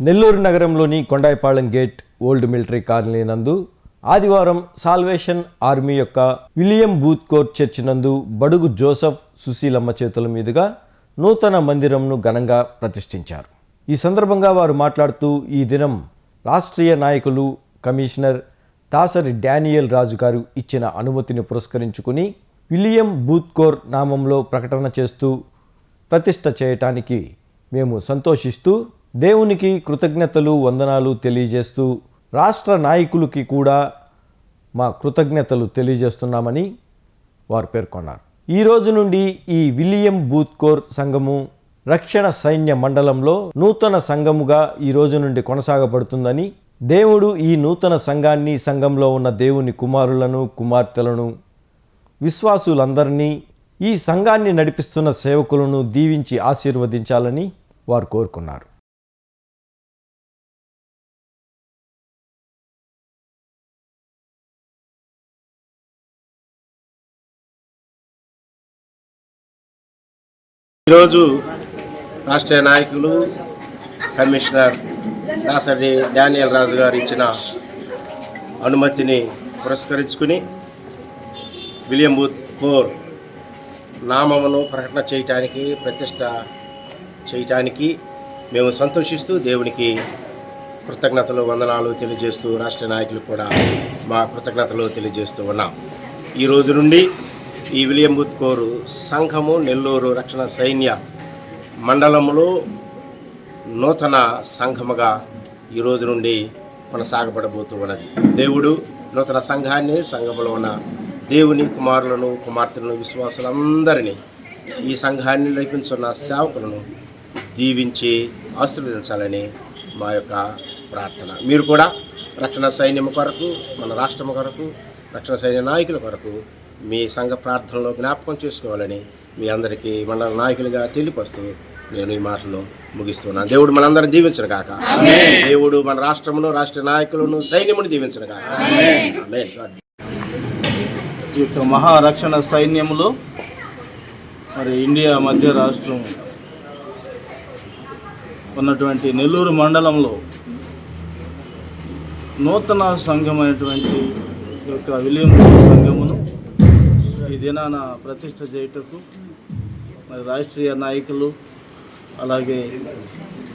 నెల్లూరు నగరంలోని Kondayipalem gate old military colony నందు ఆదివారం సాల్వేషన్ ఆర్మీ యొక్క విలియం బూత్ కోర్ చర్చ్ నందు బడుగు జోసెఫ్ సుశీలమ్మ చేతుల మీదుగా నూతన మందిరంను ఘనంగా ప్రతిష్ఠించారు. ఈ సందర్భంగా వారు మాట్లాడుతూ ఈ దినం రాష్ట్రీయ నాయకులు కమిషనర్ దాసరి డానియల్ రాజు గారు ఇచ్చిన అనుమతిని పురస్కరించుకుని విలియం బూత్ కోర్ నామంలో ప్రకటన చేస్తూ ప్రతిష్ఠ చేయటానికి మేము సంతోషిస్తూ దేవునికి కృతజ్ఞతలు వందనాలు తెలియజేస్తూ రాష్ట్ర నాయకులకి కూడా మా కృతజ్ఞతలు తెలియజేస్తున్నామని వారు పేర్కొన్నారు. ఈ రోజు నుండి ఈ విలియం బూత్ కోర్ సంఘము రక్షణ సైన్య మండలంలో నూతన సంఘముగా ఈ రోజు నుండి కొనసాగబడుతుందని, దేవుడు ఈ నూతన సంఘాన్ని, సంఘంలో ఉన్న దేవుని కుమారులను కుమార్తెలను విశ్వాసులందరినీ ఈ సంఘాన్ని నడిపిస్తున్న సేవకులను దీవించి ఆశీర్వదించాలని వారు కోరుకున్నారు. ఈరోజు రాష్ట్రీయ నాయకులు కమిషనర్ దాసరి డానియల్ రాజు గారు ఇచ్చిన అనుమతిని పురస్కరించుకుని విలియం బూత్ కోర్ నామమును ప్రకటన చేయటానికి, ప్రతిష్ట చేయటానికి మేము సంతోషిస్తూ దేవునికి కృతజ్ఞతలు వందనాలు తెలియజేస్తూ రాష్ట్ర నాయకులు కూడా మా కృతజ్ఞతలు తెలియజేస్తూ ఉన్నాం. ఈ రోజు నుండి ఈ విలియం బూత్ కోర్ సంఘము నెల్లూరు రక్షణ సైన్య మండలములో నూతన సంఘముగా ఈ రోజు నుండి కొనసాగబడబోతూ ఉన్నది. దేవుడు నూతన సంఘాన్ని, సంఘములో ఉన్న దేవుని కుమారులను కుమార్తెలను విశ్వాసులందరినీ, ఈ సంఘాన్ని నడిపించున్న సేవకులను దీవించి ఆశీర్వదించాలని మా యొక్క ప్రార్థన. మీరు కూడా రక్షణ సైన్యం కొరకు, మన రాష్ట్రం కొరకు, రక్షణ సైన్య నాయకుల కొరకు మీ సంఘ ప్రార్థనలో జ్ఞాపకం చేసుకోవాలని మీ అందరికీ మండల నాయకులుగా తెలియపరుస్తూ నేను ఈ మాటలు ముగిస్తున్నాను. దేవుడు మనందరం దీవించను కాక. దేవుడు మన రాష్ట్రమును, రాష్ట్ర నాయకులను, సైన్యమును దీవించను కాక. ఈ యొక్క మహారక్షణ సైన్యములో మరి ఇండియా మధ్య రాష్ట్రం ఉన్నటువంటి నెల్లూరు మండలంలో నూతన సంఘమైనటువంటి ఈ యొక్క విలియం సంఘమును ఈ దినాన ప్రతిష్ఠ చేయుటకు మరి రాష్ట్రీయ నాయకులు, అలాగే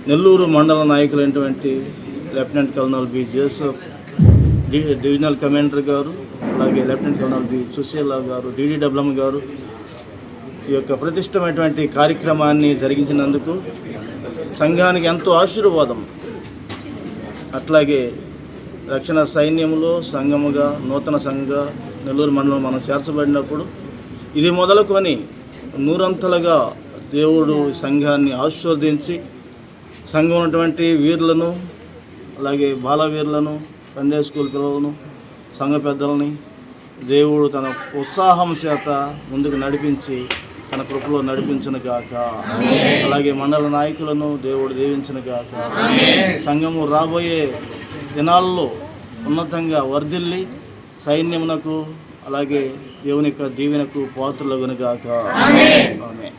నెల్లూరు మండల నాయకులైనటువంటి lieutenant colonel B Joseph, divisional commander గారు, అలాగే లెఫ్టినెంట్ కల్నల్ బి సుశీల గారు, DDWM గారు ఈ యొక్క ప్రతిష్టమైనటువంటి కార్యక్రమాన్ని జరిగించినందుకు సంఘానికి ఎంతో ఆశీర్వాదం. అట్లాగే రక్షణ సైన్యంలో సంఘముగా, నూతన సంఘంగా నెల్లూరు మండలం మనం చేర్చబడినప్పుడు ఇది మొదలుకొని నూరంతలుగా దేవుడు సంఘాన్ని ఆశీర్వదించి సంఘం ఉన్నటువంటి వీరులను, అలాగే బాలవీరులను, సండే స్కూల్ పిల్లలను, సంఘ పెద్దలని దేవుడు తన ఉత్సాహం చేత ముందుకు నడిపించి తన కృపలో నడిపించును గాక. అలాగే మండల నాయకులను దేవుడు దీవించును గాక. సంఘము రాబోయే దినాల్లో ఉన్నతంగా వర్ధిల్లి సైన్యమునకు, అలాగే దేవుని యొక్క దీవెనకు పాత్రలగును గాక. ఆమేన్.